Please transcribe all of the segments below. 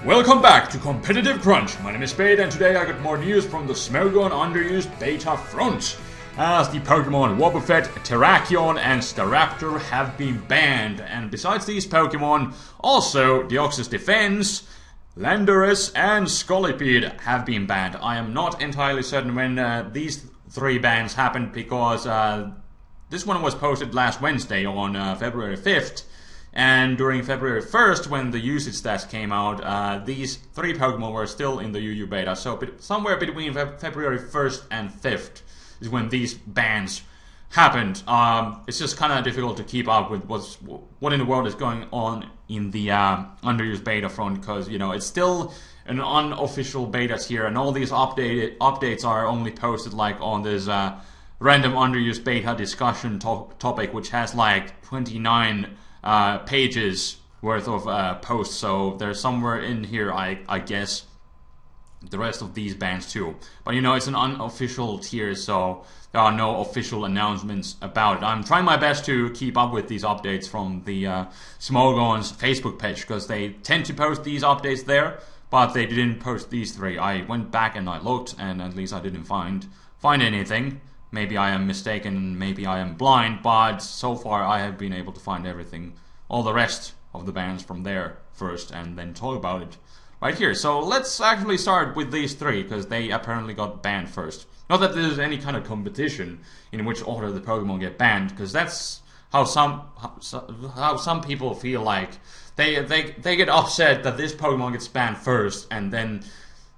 Welcome back to Competitive Crunch. My name is Spade, and today I got more news from the Smelgon underused beta front. As the Pokemon Wobbuffet, Terrakion and Staraptor have been banned, and besides these Pokemon, also Deoxys-D, Landorus and Scolipede have been banned. I am not entirely certain when these three bans happened, because this one was posted last Wednesday on February 5th. And during February 1st, when the usage stats came out, these three Pokemon were still in the UU beta. So somewhere between February 1st and 5th is when these bans happened. It's just kind of difficult to keep up with what in the world is going on in the underused beta front, because, you know, it's still an unofficial beta tier, and all these updates are only posted like on this random underused beta discussion topic, which has like 29 pages worth of posts. So there's somewhere in here, I guess, the rest of these bans too. But you know, it's an unofficial tier, so there are no official announcements about it. I'm trying my best to keep up with these updates from the Smelgon's Facebook page, because they tend to post these updates there, but they didn't post these three. I went back and I looked, and at least I didn't find anything. Maybe I am mistaken, maybe I am blind, but so far I have been able to find everything, all the rest of the bans from there first, and then talk about it right here. So let's actually start with these three, because they apparently got banned first. Not that there's any kind of competition in which order the Pokemon get banned, because that's how some people feel like. They get upset that this Pokemon gets banned first, and then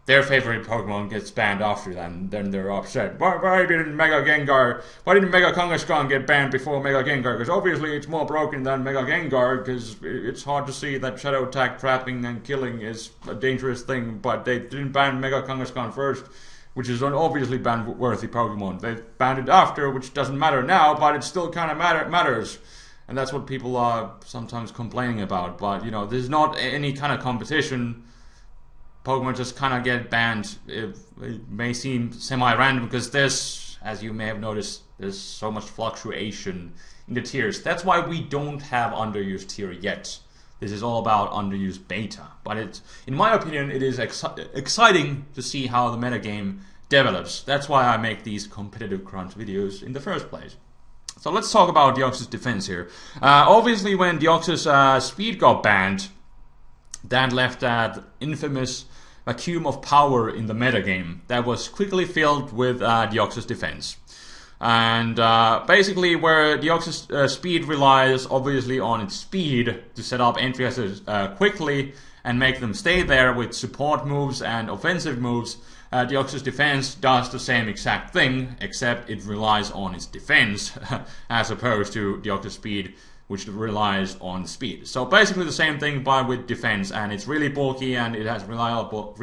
their favorite Pokemon gets banned after that, and then they're upset. Why didn't Mega Kangaskhan get banned before Mega Gengar? Because obviously it's more broken than Mega Gengar, because it's hard to see that Shadow Attack, trapping and killing is a dangerous thing, but they didn't ban Mega Kangaskhan first, which is an obviously ban-worthy Pokemon. They banned it after, which doesn't matter now, but it still kind of matters. And that's what people are sometimes complaining about. But, you know, there's not any kind of competition. Pokemon just kind of get banned. It may seem semi-random, because there's, as you may have noticed, there's so much fluctuation in the tiers. That's why we don't have underused tier yet. This is all about underused beta. But it, in my opinion, it is exciting to see how the metagame develops. That's why I make these competitive crunch videos in the first place. So let's talk about Deoxys-D here. Obviously, when Deoxys-Speed got banned, that left that infamous vacuum of power in the metagame that was quickly filled with Deoxys-D. And basically, where Deoxys-Speed relies obviously on its speed to set up entries quickly and make them stay there with support moves and offensive moves, Deoxys-D does the same exact thing, except it relies on its defense as opposed to Deoxys-Speed, which relies on speed. So basically the same thing, but with defense, and it's really bulky, and it has reliable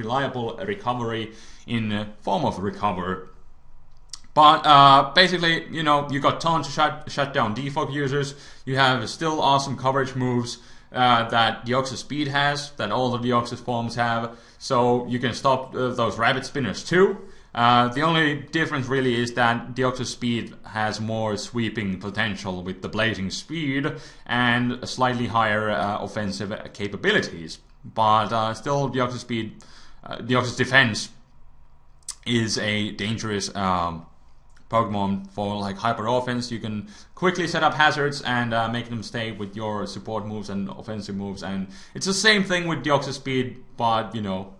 recovery in form of recover. But basically, you know, you got tons to shut down defog users. You have still awesome coverage moves that Deoxys-Speed has, that all the Deoxys forms have. So you can stop those rabbit spinners too. The only difference really is that Deoxys-Speed has more sweeping potential with the blazing speed and slightly higher offensive capabilities. But still, Deoxys-D is a dangerous Pokemon for like hyper offense. You can quickly set up hazards and make them stay with your support moves and offensive moves, and it's the same thing with Deoxys-Speed, but you know,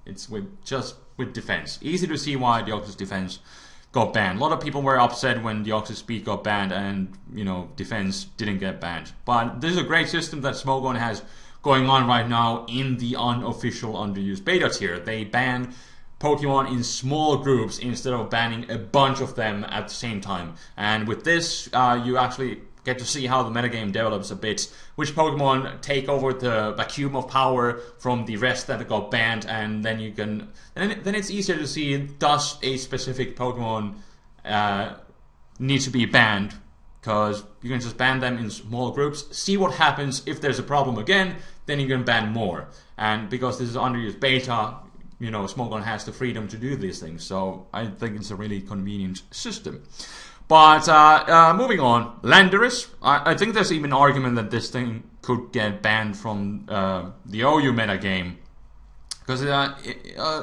it's with defense. Easy to see why Deoxys-D got banned. A lot of people were upset when Deoxys-Speed got banned and, you know, defense didn't get banned. But this is a great system that Smelgon has going on right now in the unofficial underused beta tier. They ban Pokemon in small groups instead of banning a bunch of them at the same time. And with this, you actually get to see how the metagame develops a bit, which Pokemon take over the vacuum of power from the rest that got banned, and then you can, then it's easier to see, does a specific Pokemon need to be banned, because you can just ban them in small groups, see what happens. If there's a problem again, then you can ban more. And because this is underused beta, you know, Smelgon has the freedom to do these things, so I think it's a really convenient system. But moving on, Landorus. I think there's even an argument that this thing could get banned from the OU metagame because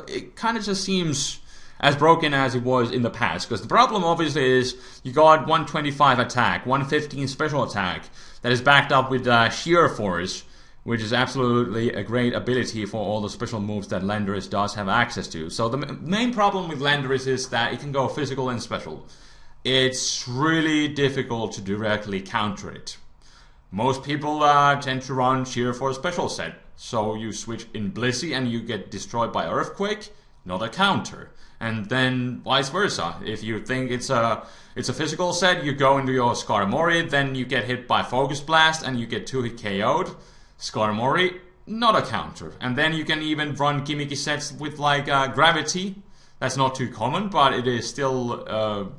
it kind of just seems as broken as it was in the past. Because the problem obviously is you got 125 attack, 115 special attack that is backed up with sheer force, which is absolutely a great ability for all the special moves that Landorus does have access to. So the main problem with Landorus is that it can go physical and special. It's really difficult to directly counter it. Most people tend to run sheer force special set. So you switch in Blissey and you get destroyed by Earthquake, not a counter. And then vice versa. If you think it's a physical set, you go into your Skarmory, then you get hit by Focus Blast and you get 2-hit KO'd. Skarmory, not a counter. And then you can even run gimmicky sets with like Gravity. That's not too common, but it is still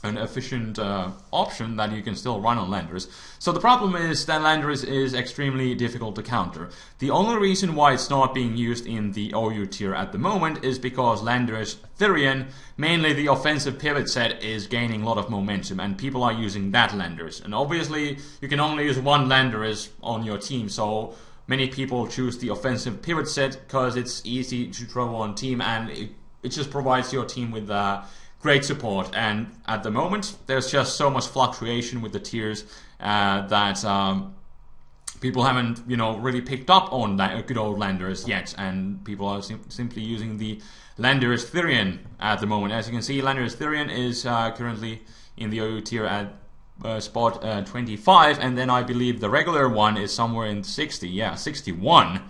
an efficient option that you can still run on Landorus. So the problem is that Landorus is extremely difficult to counter. The only reason why it's not being used in the OU tier at the moment is because Landorus Therian, mainly the offensive pivot set, is gaining a lot of momentum and people are using that Landorus. And obviously you can only use one Landorus on your team, so many people choose the offensive pivot set because it's easy to throw on team and it just provides your team with great support. And at the moment there's just so much fluctuation with the tiers that people haven't, you know, really picked up on that good old Landorus yet, and people are simply using the Landorus Therian at the moment. As you can see, Landorus Therian is currently in the OU tier at spot 25, and then I believe the regular one is somewhere in 60, yeah, 61,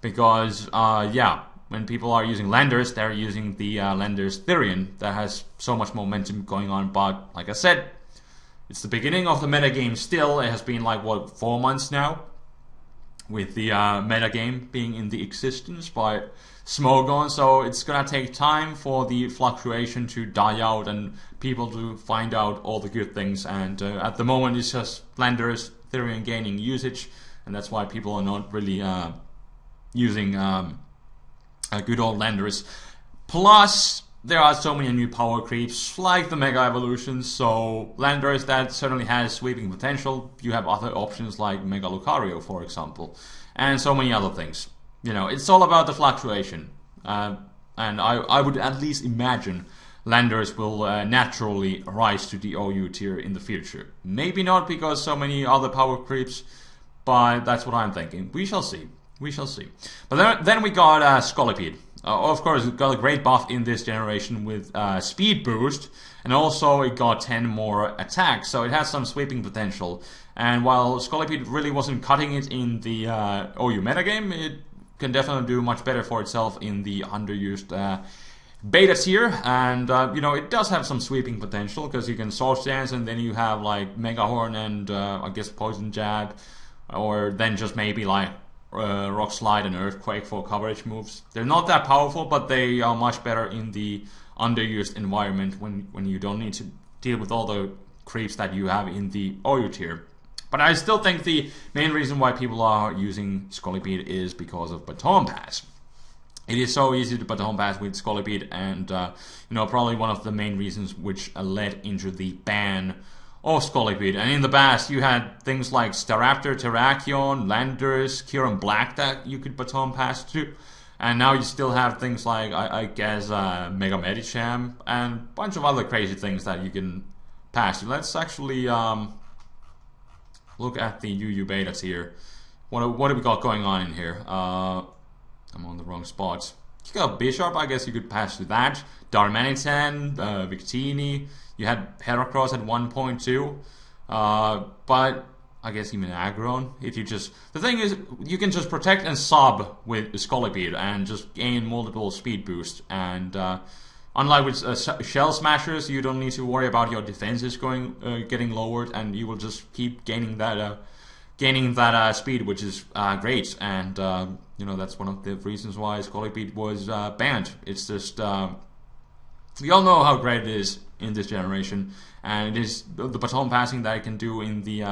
because yeah, when people are using Landorus, they're using the Landorus Therian that has so much momentum going on. But like I said, it's the beginning of the metagame still. It has been like, what, 4 months now? With the metagame being in the existence by Smogon. So it's gonna take time for the fluctuation to die out and people to find out all the good things. And at the moment it's just Landorus Therian gaining usage. And that's why people are not really using good old Landorus. Plus, there are so many new power creeps, like the Mega Evolutions, so Landorus that certainly has sweeping potential. You have other options like Mega Lucario, for example, and so many other things. You know, it's all about the fluctuation. And I would at least imagine Landorus will naturally rise to the OU tier in the future. Maybe not because so many other power creeps, but that's what I'm thinking. We shall see. We shall see. But then we got Scolipede. Of course, it got a great buff in this generation with speed boost, and also it got 10 more attacks, so it has some sweeping potential. And while Scolipede really wasn't cutting it in the OU metagame, it can definitely do much better for itself in the underused beta tier. And you know, it does have some sweeping potential because you can Swords Dance, and then you have like Mega Horn and I guess Poison Jab, or then just maybe like Rock Slide and Earthquake for coverage moves. They're not that powerful, but they are much better in the underused environment when you don't need to deal with all the creeps that you have in the OU tier. But I still think the main reason why people are using Scolipede is because of Baton Pass. It is so easy to Baton Pass with Scolipede, and you know, probably one of the main reasons which led into the ban of Scolipede. And in the past you had things like Staraptor, Terrakion, Landorus, Kieran Black that you could Baton Pass to. And now you still have things like, I guess, Mega Medicham and a bunch of other crazy things that you can pass to. Let's actually look at the UU betas here. What have we got going on in here? I'm on the wrong spots. You got Bisharp, I guess you could pass to that. Darmanitan, Victini. You had Heracross at 1.2, but I guess even Aggron. If you just, the thing is, you can just protect and sub with Scolipede and just gain multiple speed boosts. And unlike with Shell Smashers, you don't need to worry about your defenses getting lowered, and you will just keep gaining that speed, which is great. And you know, that's one of the reasons why Scolipede was banned. It's just we all know how great it is in this generation, and it is the baton passing that it can do in the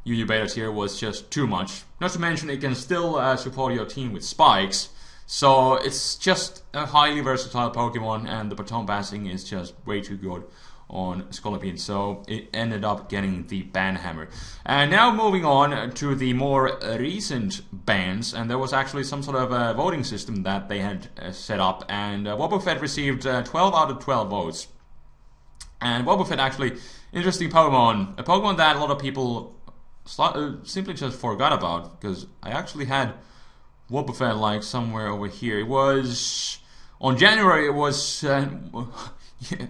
UU beta tier was just too much. Not to mention it can still support your team with spikes, so it's just a highly versatile Pokemon, and the baton passing is just way too good on Scolipede, so it ended up getting the ban hammer. And now moving on to the more recent bans, and there was actually some sort of a voting system that they had set up, and Wobbuffet received 12 out of 12 votes. And Wobbuffet, actually, interesting Pokemon, a Pokemon that a lot of people simply just forgot about, because I actually had Wobbuffet like somewhere over here. It was on January. It was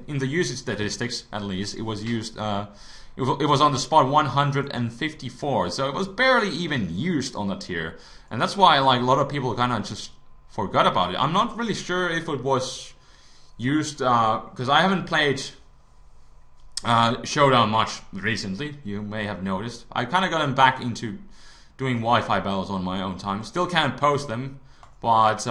in the usage statistics, at least, it was used. It was on the spot 154, so it was barely even used on the tier, and that's why like a lot of people kind of just forgot about it. I'm not really sure if it was used because I haven't played Showdown much recently. You may have noticed. I kind of gotten back into doing Wi-Fi battles on my own time. Still can't post them, but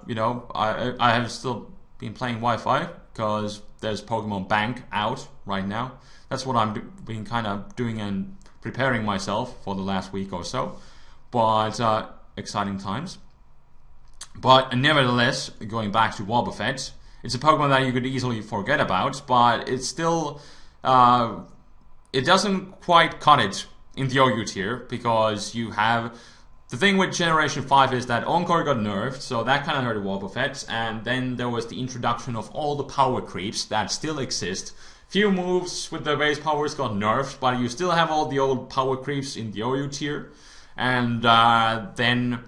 you know, I have still been playing Wi-Fi because there's Pokemon Bank out right now. That's what I'm been kind of doing and preparing myself for the last week or so. But exciting times. But nevertheless, going back to Wobbuffet, it's a Pokemon that you could easily forget about, but it's still it doesn't quite cut it in the OU tier, because you have the thing with Generation 5 is that Encore got nerfed, so that kind of hurt Wobbuffet, and then there was the introduction of all the power creeps that still exist. Few moves with the base powers got nerfed, but you still have all the old power creeps in the OU tier, and then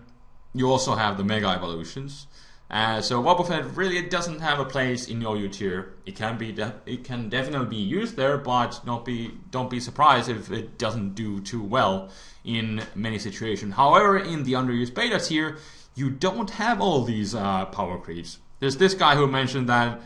you also have the Mega Evolutions. So Wobbuffet really doesn't have a place in OU tier. It can definitely be used there, but don't be surprised if it doesn't do too well in many situations. However, in the underused beta tier, you don't have all these power creeps. There's this guy who mentioned that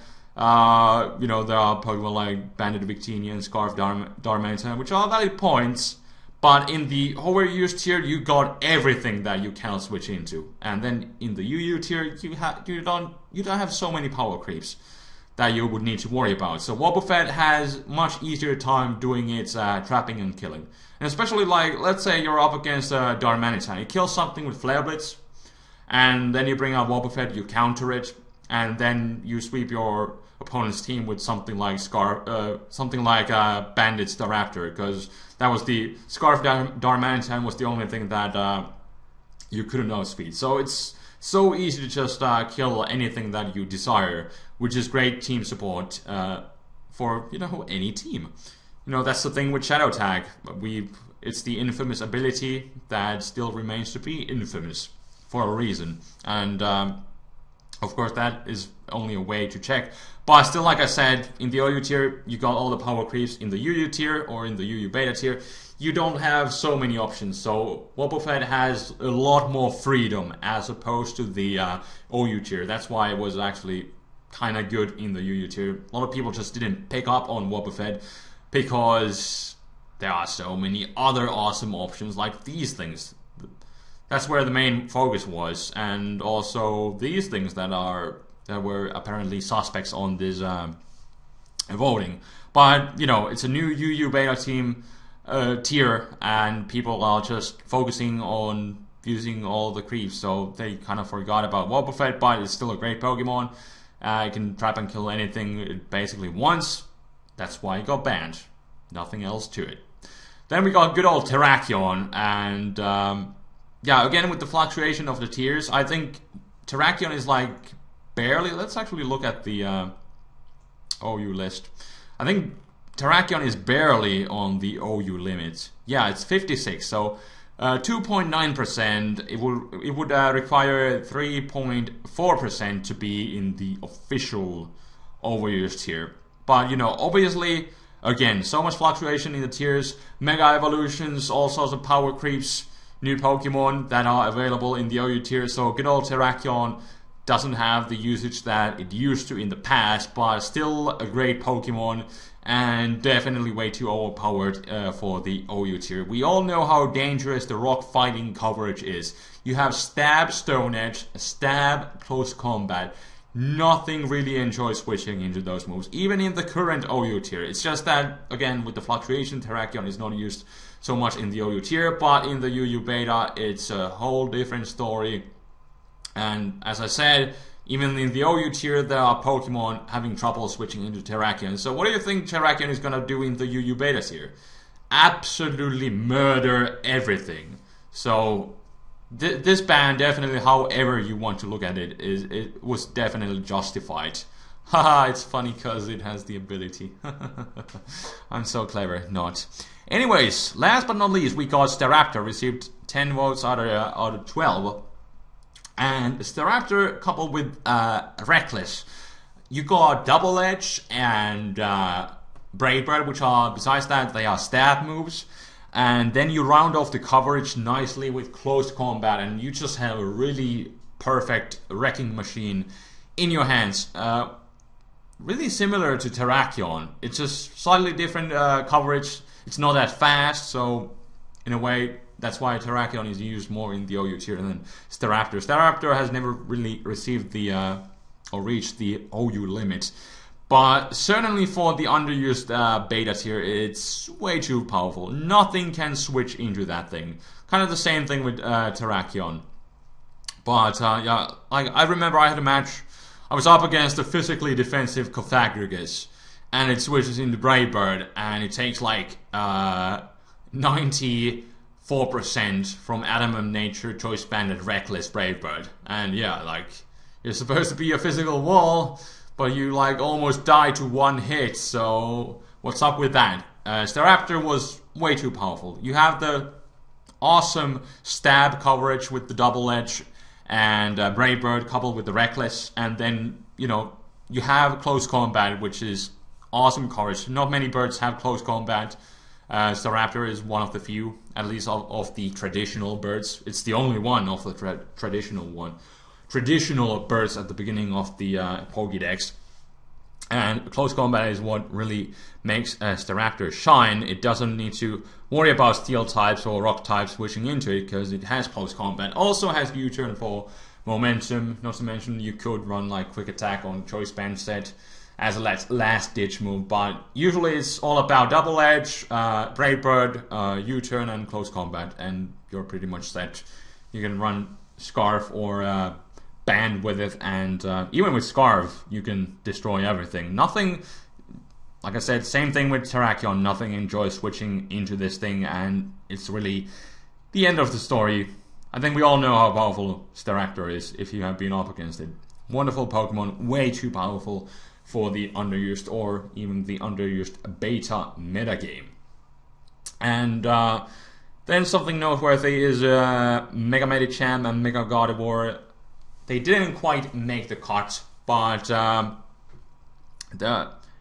you know, there are Pokemon like Banded Victini and Scarf Darmanitan, which are valid points. But in the overused tier, you got everything that you can switch into, and then in the UU tier, you don't have so many power creeps that you would need to worry about. So Wobbuffet has much easier time doing its trapping and killing, and especially like, let's say you're up against Darmanitan, you kill something with Flare Blitz, and then you bring out Wobbuffet, you counter it, and then you sweep your opponent's team with something like Banded Staraptor, because that was the Scarf Darmanitan was the only thing that you couldn't outspeed. So it's so easy to just kill anything that you desire, which is great team support for, you know, any team. You know, that's the thing with Shadow Tag. It's the infamous ability that still remains to be infamous for a reason, and of course that is only a way to check. But still, like I said, in the OU tier, you got all the power creeps. In the UU tier or in the UU beta tier, you don't have so many options. So Wobbuffet has a lot more freedom as opposed to the OU tier. That's why it was actually kind of good in the UU tier. A lot of people just didn't pick up on Wobbuffet because there are so many other awesome options like these things. That's where the main focus was, and also these things that were apparently suspects on this voting. But you know, it's a new UU beta team tier, and people are just focusing on using all the creeps, so they kind of forgot about Wobbuffet. But it's still a great Pokemon. It can trap and kill anything basically once. That's why it got banned. Nothing else to it. Then we got good old Terrakion, and yeah, again with the fluctuation of the tiers, I think Terrakion is like barely. Let's actually look at the OU list. I think Terrakion is barely on the OU limit. Yeah, it's 56, so 2.9%. It would require 3.4% to be in the official overused tier. But you know, obviously, again, so much fluctuation in the tiers, Mega Evolutions, all sorts of power creeps, new Pokemon that are available in the OU tier. So good old Terrakion doesn't have the usage that it used to in the past, but still a great Pokemon, and definitely way too overpowered for the OU tier. We all know how dangerous the rock fighting coverage is. You have Stab, Stone Edge, Stab, Close Combat. Nothing really enjoys switching into those moves, even in the current OU tier. It's just that, again, with the fluctuation, Terrakion is not used so much in the OU tier, but in the UU beta, it's a whole different story. And as I said, Even in the OU tier, there are Pokemon having trouble switching into Terrakion. So what do you think Terrakion is gonna do in the UU beta tier? Absolutely murder everything. So this ban definitely, however you want to look at it, it was definitely justified. Haha, it's funny because it has the ability. I'm so clever, not. Anyways, last but not least, we got Staraptor, received 10 votes out of 12. And Staraptor coupled with Reckless. You got Double Edge and Brave Bird, which are, besides that, they are stab moves. And then you round off the coverage nicely with close combat, and you just have a really perfect wrecking machine in your hands. Really similar to Terrakion. It's just slightly different coverage. It's not that fast, so in a way, that's why Terrakion is used more in the OU tier than Staraptor. Staraptor has never really received the or reached the OU limit. But certainly for the underused beta tier, it's way too powerful. Nothing can switch into that thing. Kind of the same thing with Terrakion. But yeah, like I remember I had a match. I was up against a physically defensive Pythagoras, and it switches into Brave Bird, and it takes like 94% from Adamant Nature, Choice Banded, Reckless, Brave Bird. And yeah, like, you're supposed to be a physical wall, but you like almost die to one hit, so what's up with that? Staraptor was way too powerful. You have the awesome stab coverage with the Double Edge and Brave Bird coupled with the Reckless, and then, you know, you have close combat, which is awesome coverage. Not many birds have close combat. Staraptor is one of the few, at least of the traditional birds. It's the only one of the traditional birds at the beginning of the Pokédex. And close combat is what really makes Staraptor shine. It doesn't need to worry about steel types or rock types switching into it because it has close combat. Also has U-turn for momentum. Not to mention you could run like quick attack on Choice Band set as a last ditch move. But usually it's all about Double Edge, Brave Bird, U-turn and close combat, and you're pretty much set. You can run Scarf or Band with it, and even with Scarf you can destroy everything. Nothing, like I said, same thing with Terrakion, nothing enjoys switching into this thing, and it's really the end of the story. I think we all know how powerful Staraptor is if you have been up against it. Wonderful Pokemon, way too powerful for the underused or even the underused beta metagame. And then something noteworthy is Mega Medicham and Mega Gardevoir. They didn't quite make the cut, but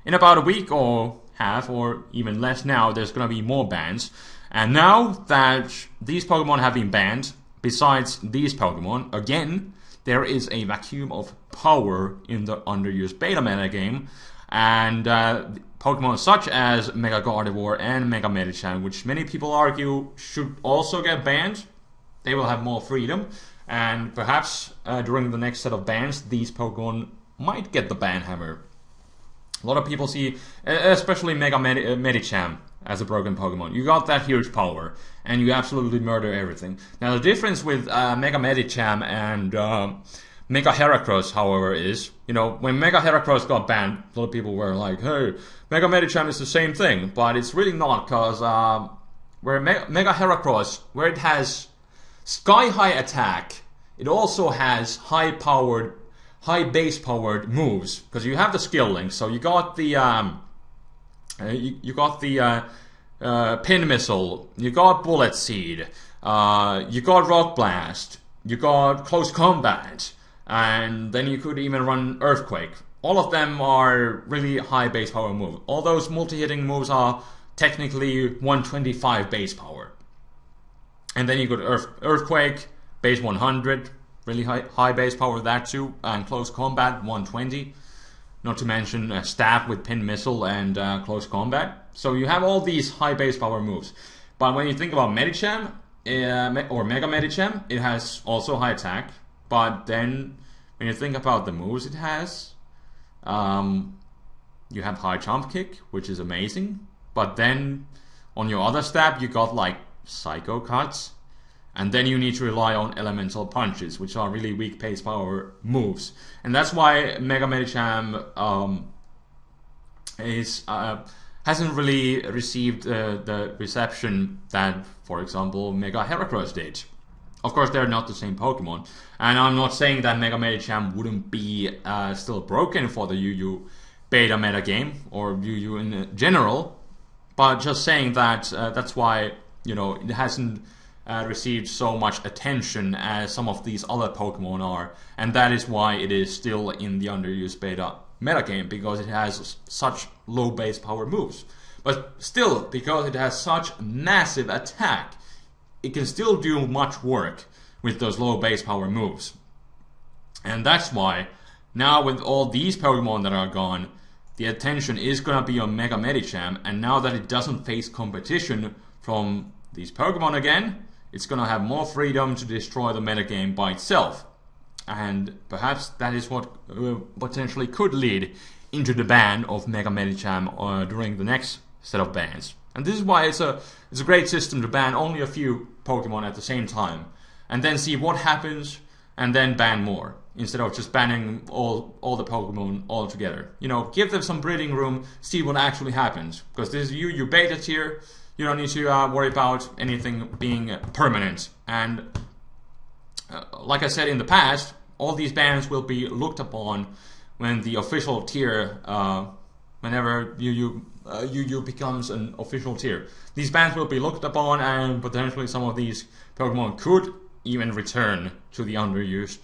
in about a week or half, or even less now, there's going to be more bans. And now that these Pokemon have been banned, besides these Pokemon, again, there is a vacuum of power in the underused beta metagame. And Pokemon such as Mega Gardevoir and Mega Medicham, which many people argue should also get banned, they will have more freedom. And perhaps during the next set of bans, these Pokemon might get the ban hammer. A lot of people see, especially Mega Medicham as a broken Pokemon. You got that huge power, and you absolutely murder everything. Now the difference with Mega Medicham and Mega Heracross, however, is, you know, when Mega Heracross got banned, a lot of people were like, hey, Mega Medicham is the same thing. But it's really not, because where Mega Heracross, where it has sky-high attack, it also has high base powered moves, because you have the skill link. So you got the Pin Missile, you got Bullet Seed, you got Rock Blast, you got Close Combat, and then you could even run Earthquake. All of them are really high base power moves. All those multi-hitting moves are technically 125 base power. And then you got Earthquake, base 100, really high base power that too, and Close Combat 120. Not to mention Stab with Pin Missile and Close Combat. So you have all these high base power moves. But when you think about Medicham, or Mega Medicham, it has also high attack. But then when you think about the moves it has, you have high jump kick, which is amazing. But then on your other stab you got like Psycho Cuts And then you need to rely on elemental punches, which are really weak base power moves. And that's why Mega Medicham hasn't really received the reception that, for example, Mega Heracross did. Of course, they're not the same Pokemon. And I'm not saying that Mega Medicham wouldn't be still broken for the UU beta meta game, or UU in general. But just saying that that's why, you know, it hasn't received so much attention as some of these other Pokemon are, and that is why it is still in the underused beta metagame, because it has such low base power moves. But still, because it has such massive attack, it can still do much work with those low base power moves. And that's why now with all these Pokemon that are gone, the attention is gonna be on Mega Medicham, and now that it doesn't face competition from these Pokemon again, it's gonna have more freedom to destroy the metagame by itself. And perhaps that is what potentially could lead into the ban of Mega Medicham during the next set of bans. And this is why it's a great system to ban only a few Pokemon at the same time, and then see what happens, and then ban more, instead of just banning all the Pokemon all together. You know, give them some breathing room, see what actually happens. Because this is UU beta tier, you don't need to worry about anything being permanent. And like I said in the past, all these bans will be looked upon when the official tier, whenever UU becomes an official tier. These bans will be looked upon, and potentially some of these Pokemon could even return to the underused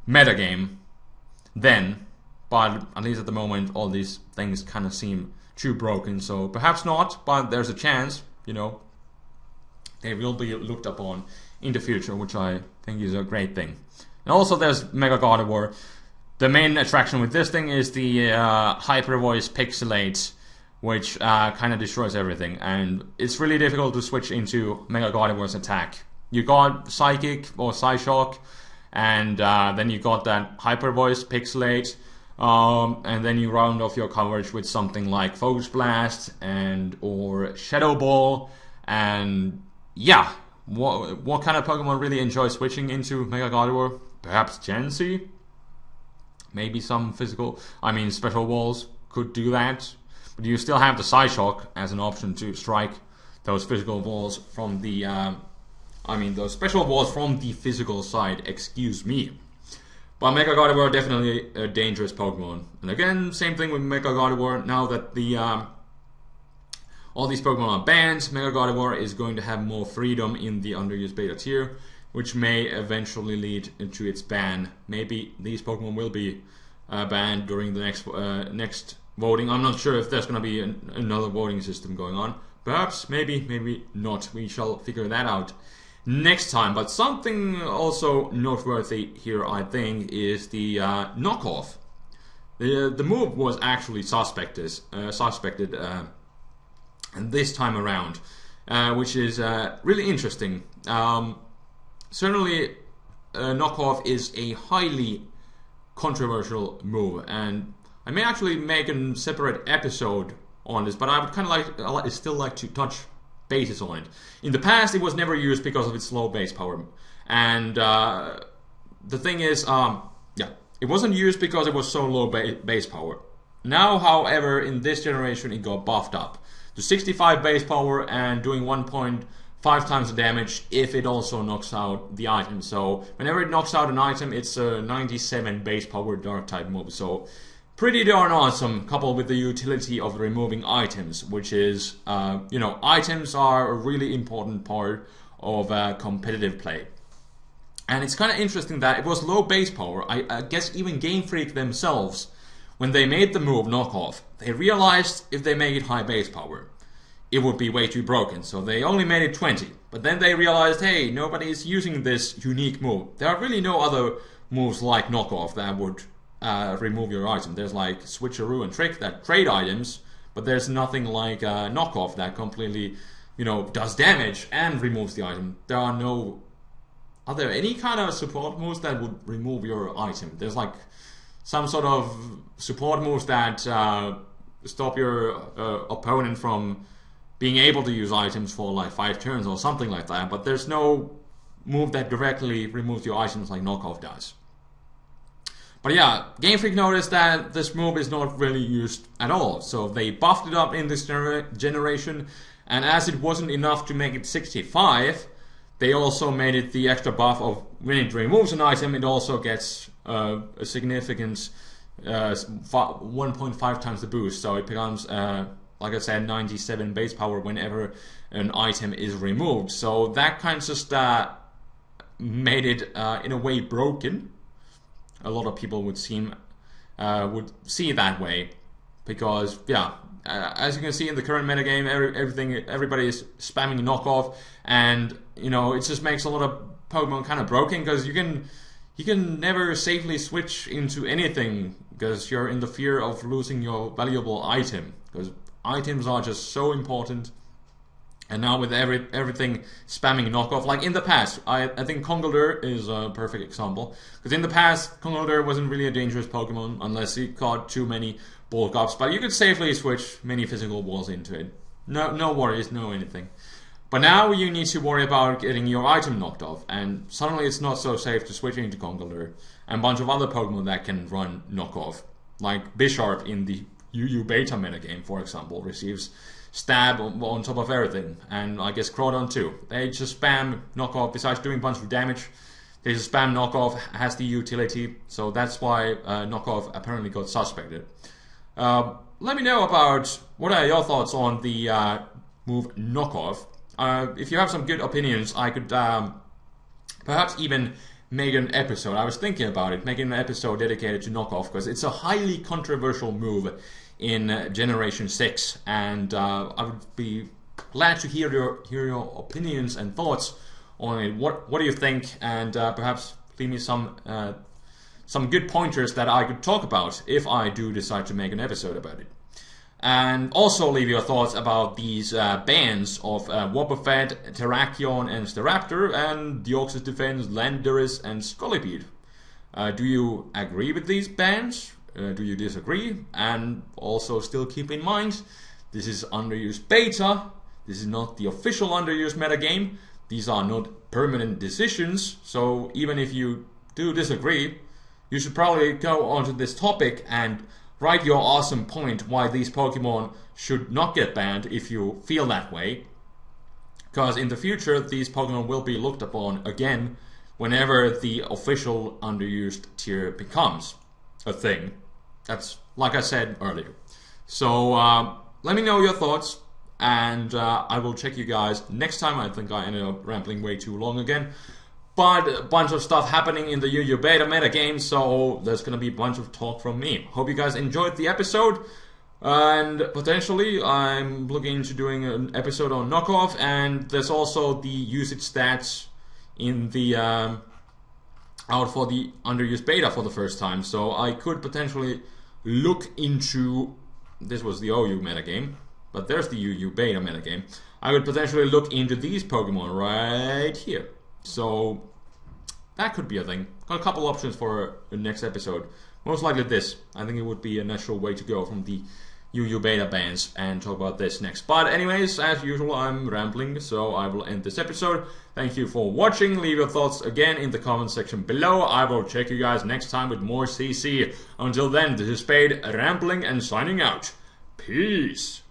metagame then. But at least at the moment, all these things kind of seem too broken, so perhaps not, but there's a chance, you know, they will be looked upon in the future, which I think is a great thing. And also there's Mega Gardevoir. The main attraction with this thing is the Hyper Voice Pixelate, which kind of destroys everything, and it's really difficult to switch into Mega Gardevoir's attack. You got Psychic or Psyshock, and then you got that Hyper Voice Pixelate, and then you round off your coverage with something like Focus Blast and or Shadow Ball. And yeah, what kind of Pokemon really enjoy switching into Mega Gardevoir? Perhaps Chansey? Maybe some physical, special walls could do that. But you still have the Psyshock as an option to strike those physical walls from the those special walls from the physical side, excuse me. But Mega Gardevoir definitely a dangerous Pokemon. And again, same thing with Mega Gardevoir. Now that the all these Pokemon are banned, Mega Gardevoir is going to have more freedom in the underused beta tier, which may eventually lead to its ban. Maybe these Pokemon will be banned during the next voting. I'm not sure if there's going to be another voting system going on. Perhaps, maybe not. We shall figure that out next time. But something also noteworthy here, I think, is the Knockoff. The move was actually suspected and this time around, which is really interesting. Certainly, Knockoff is a highly controversial move, and I may actually make a separate episode on this, but I would kind of still like to touch bases on it. In the past, it was never used because of its low base power, and the thing is, it wasn't used because it was so low base power. Now, however, in this generation, it got buffed up to 65 base power and doing 1.5 times the damage if it also knocks out the item. So whenever it knocks out an item, it's a 97 base power dark type move. So pretty darn awesome, coupled with the utility of removing items, which is, items are a really important part of competitive play. And it's kind of interesting that it was low base power. I guess even Game Freak themselves, when they made the move Knockoff, they realized if they make it high base power, it would be way too broken. So they only made it 20. But then they realized, hey, nobody is using this unique move. There are really no other moves like Knockoff that would remove your item. There's like Switcheroo and Trick that trade items, but there's nothing like Knockoff that completely, does damage and removes the item. Are there any kind of support moves that would remove your item? There's like some sort of support moves that stop your opponent from being able to use items for like 5 turns or something like that, but there's no move that directly removes your items like Knockoff does. But yeah, Game Freak noticed that this move is not really used at all, so they buffed it up in this generation, and as it wasn't enough to make it 65, they also made it the extra buff of when it removes an item, it also gets a significant 1.5 times the boost, so it becomes, like I said, 97 base power whenever an item is removed. So that kind of just made it in a way broken. A lot of people would see it that way, because yeah, as you can see in the current metagame, everybody is spamming Knockoff, and you know, it just makes a lot of Pokemon kind of broken, because you can never safely switch into anything because you're in the fear of losing your valuable item, because items are just so important. And now with everything spamming Knockoff, like in the past, I think Conkeldurr is a perfect example. Because in the past, Conkeldurr wasn't really a dangerous Pokemon unless it caught too many bulk ups, but you could safely switch many physical balls into it. No worries, no anything. But now you need to worry about getting your item knocked off, and suddenly it's not so safe to switch into Conkeldurr and a bunch of other Pokemon that can run Knockoff. Like Bisharp in the UU Beta metagame, for example, receives Stab on top of everything, and I guess Crawdon too. They just spam Knockoff. Besides doing a bunch of damage, they just spam Knockoff, has the utility, so that's why Knockoff apparently got suspected. Let me know about what are your thoughts on the move Knockoff. If you have some good opinions, I could perhaps even make an episode. I was thinking about it, making an episode dedicated to Knockoff, because it's a highly controversial move in Generation 6, and I would be glad to hear your opinions and thoughts on it. What do you think? And perhaps leave me some good pointers that I could talk about if I do decide to make an episode about it. And also leave your thoughts about these bans of Wobbuffet, Terrakion and Staraptor, and Deoxys Defense, Landorus and Scolipede. Do you agree with these bans? Do you disagree? And also still keep in mind, this is underused beta. This is not the official underused metagame. These are not permanent decisions. So even if you do disagree, you should probably go onto this topic and write your awesome point why these Pokemon should not get banned if you feel that way. Because in the future, these Pokemon will be looked upon again whenever the official underused tier becomes a thing. That's like I said earlier. So let me know your thoughts, and I will check you guys next time. I think I ended up rambling way too long again, but a bunch of stuff happening in the UU Beta metagame, so there's gonna be a bunch of talk from me. Hope you guys enjoyed the episode, and potentially I'm looking into doing an episode on Knockoff, and there's also the usage stats in the out for the underused beta for the first time, so I could potentially look into, this was the OU metagame, but there's the UU beta metagame. I could potentially look into these Pokemon right here. So that could be a thing. Got a couple options for the next episode. Most likely this. I think it would be a natural way to go from the UU beta bans and talk about this next. But anyways, as usual, I'm rambling, so I will end this episode. Thank you for watching. Leave your thoughts again in the comment section below. I will check you guys next time with more CC. Until then, this is Spade rambling and signing out. Peace.